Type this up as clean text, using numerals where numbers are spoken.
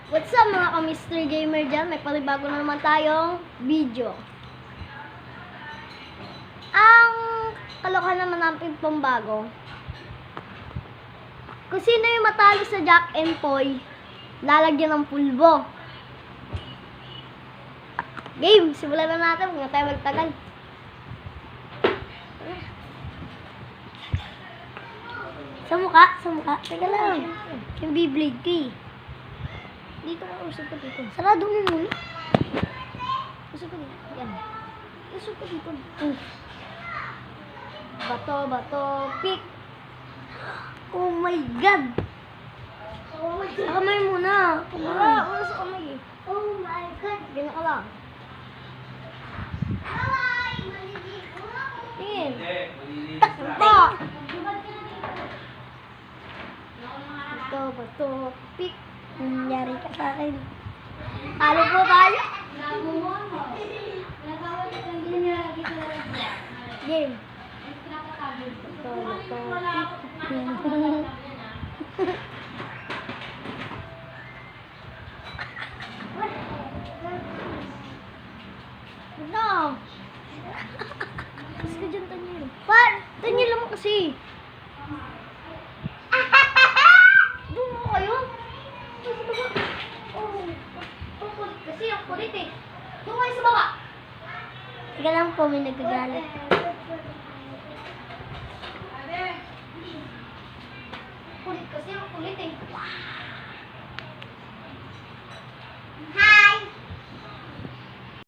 What's up mga ka-Mr. Gamer dyan? May panibago na naman tayong video. Ang kalokohan naman natin pong bago. Kung sino yung matalo sa Jack and Poy, lalagyan ng pulbo. Game! Simulan na natin. Huwag na tayo magtagal. Sa mukha? Sa mukha? Teka lang. Yung Beyblade ko eh. Dito ka, usap ko dito. Sarado mo muna. Usap ko dito. Yan. Usap ko dito. Bato, bato, pick. Oh my God! Oh my God! Sa kamay muna. Wala sa kamay eh. Oh my God! Gano'n ka lang. Tingin. Takbo! Bato, bato, pick. Nangyari ka sa akin. Talo po tayo. Game. Bato, bato, pick. No. Kasi ka dyan, Tanyel. Tanyel naman kasi. Doon mo kayo. Kasi ang kulit eh. Doon kayo sa baba. Teka lang po, may nagagalit. Kulit kasi ang kulit eh.